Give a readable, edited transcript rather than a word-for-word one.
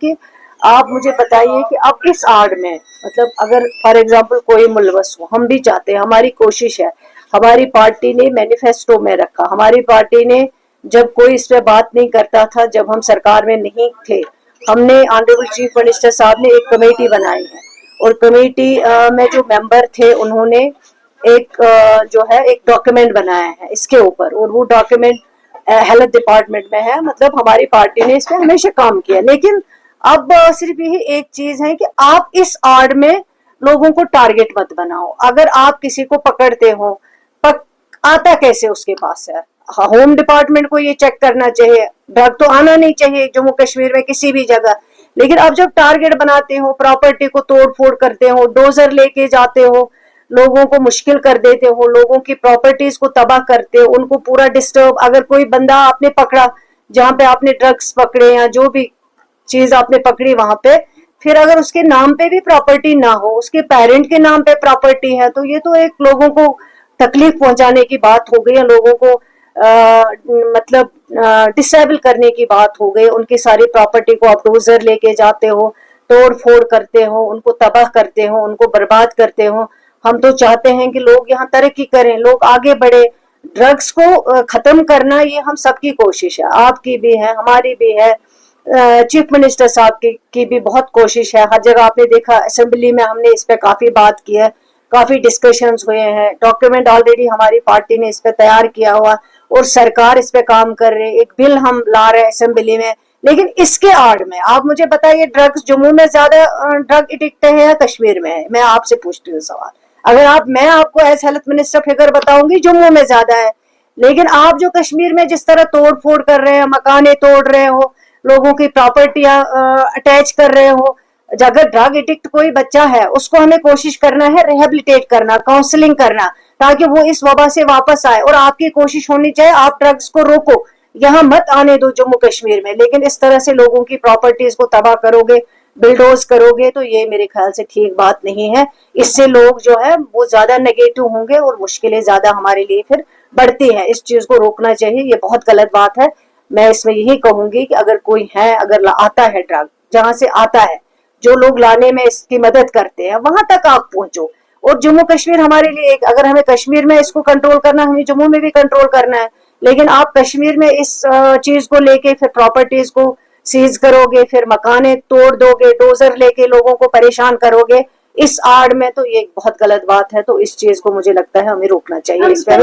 کہ آپ مجھے بتائیے کہ اب اس آڑ میں مطلب اگر فار ایگزامپل کوئی ملوث ہو، ہم بھی چاہتے ہیں، ہماری کوشش ہے، ہماری پارٹی نے مینیفیسٹو میں رکھا، ہماری پارٹی نے جب کوئی اس پہ بات نہیں کرتا تھا، جب ہم سرکار میں نہیں تھے، ہم نے آنریبل چیف منسٹر صاحب نے ایک کمیٹی بنائی ہے، اور کمیٹی میں جو ممبر تھے انہوں نے ایک جو ہے ایک ڈاکیومنٹ بنایا ہے اس کے اوپر، اور وہ ڈاکیومنٹ ہیلتھ ڈپارٹمنٹ میں ہے، مطلب ہماری پارٹی نے اس پہ ہمیشہ کام کیا، لیکن اب صرف یہی ایک چیز ہے کہ آپ اس آڑ میں لوگوں کو ٹارگٹ مت بناؤ۔ اگر آپ کسی کو پکڑتے ہو، آتا کیسے اس کے پاس ہے؟ ہوم ڈپارٹمنٹ کو یہ چیک کرنا چاہیے، ڈرگ تو آنا نہیں چاہیے جموں کشمیر میں کسی بھی جگہ، لیکن اب جب ٹارگٹ بناتے ہو، پراپرٹی کو توڑ پھوڑ کرتے ہو، ڈوزر لے کے جاتے ہو، لوگوں کو مشکل کر دیتے ہو، لوگوں کی پراپرٹیز کو تباہ کرتے ہو، ان کو پورا ڈسٹرب، اگر کوئی بندہ آپ نے پکڑا جہاں پہ آپ نے ڈرگس پکڑے یا جو بھی چیز آپ نے پکڑی وہاں پہ، پھر اگر اس کے نام پہ بھی پراپرٹی نہ ہو، اس کے پیرنٹ کے نام پہ پراپرٹی ہے، تو یہ تو ایک لوگوں کو تکلیف پہنچانے کی بات ہو گئی ہے، لوگوں کو مطلب ڈسیبل کرنے کی بات ہو گئی، ان کی ساری پراپرٹی کو آپ ڈوزر لے کے جاتے ہو، توڑ پھوڑ کرتے ہو، ان کو تباہ کرتے ہو، ان کو برباد کرتے ہو۔ ہم تو چاہتے ہیں کہ لوگ یہاں ترقی کریں، لوگ آگے بڑھے، ڈرگس کو ختم کرنا یہ ہم سب کی کوشش ہے، آپ کی بھی ہے، ہماری بھی ہے، چیف منسٹر صاحب کی بھی بہت کوشش ہے، ہر جگہ آپ نے دیکھا اسمبلی میں ہم نے اس پہ کافی بات کی ہے، کافی ڈسکشنز ہوئے ہیں، ڈاکیومنٹ آلریڈی ہماری پارٹی نے اس پہ تیار کیا ہوا اور سرکار اس پہ کام کر رہے، ایک بل ہم لا رہے ہیں اسمبلی میں، لیکن اس کے آڑ میں آپ مجھے بتائیے ڈرگس جموں میں زیادہ ڈرگ ایڈکٹ ہے یا کشمیر میں ہے؟ میں آپ سے پوچھتی ہوں سوال، اگر میں آپ کو ایز ہیلتھ منسٹر فگر بتاؤں گی جموں میں زیادہ ہے، لیکن آپ جو کشمیر میں جس طرح توڑ پھوڑ کر رہے ہیں، مکانے توڑ رہے ہو، لوگوں کی پراپرٹیاں اٹیچ کر رہے ہو، اگر ڈرگ ایڈکٹ کوئی بچہ ہے اس کو ہمیں کوشش کرنا ہے ریہیبلیٹیٹ کرنا، کاؤنسلنگ کرنا، تاکہ وہ اس وبا سے واپس آئے، اور آپ کی کوشش ہونی چاہیے آپ ڈرگس کو روکو، یہاں مت آنے دو جموں کشمیر میں، لیکن اس طرح سے لوگوں کی پراپرٹیز کو تباہ کرو گے، بلڈوز کرو گے، تو یہ میرے خیال سے ٹھیک بات نہیں ہے، اس سے لوگ جو ہے وہ زیادہ نیگیٹو ہوں گے اور مشکلیں زیادہ ہمارے لیے پھر بڑھتی ہیں، اس چیز کو روکنا چاہیے، یہ بہت غلط بات ہے۔ میں اس میں یہی کہوں گی کہ اگر کوئی ہے، اگر آتا ہے ڈرگ جہاں سے آتا ہے، جو لوگ لانے میں اس کی مدد کرتے ہیں وہاں تک آپ پہنچو، اور جموں کشمیر ہمارے لیے ایک، اگر ہمیں کشمیر میں اس کو کنٹرول کرنا، ہمیں جموں میں بھی کنٹرول کرنا ہے، لیکن آپ کشمیر میں اس چیز کو لے کے پھر پراپرٹیز کو سیز کرو گے، پھر مکانے توڑ دو گے، ڈوزر لے کے لوگوں کو پریشان کرو گے اس آڑ میں، تو یہ بہت غلط بات ہے، تو اس چیز کو مجھے لگتا ہے ہمیں روکنا چاہیے، اس پہ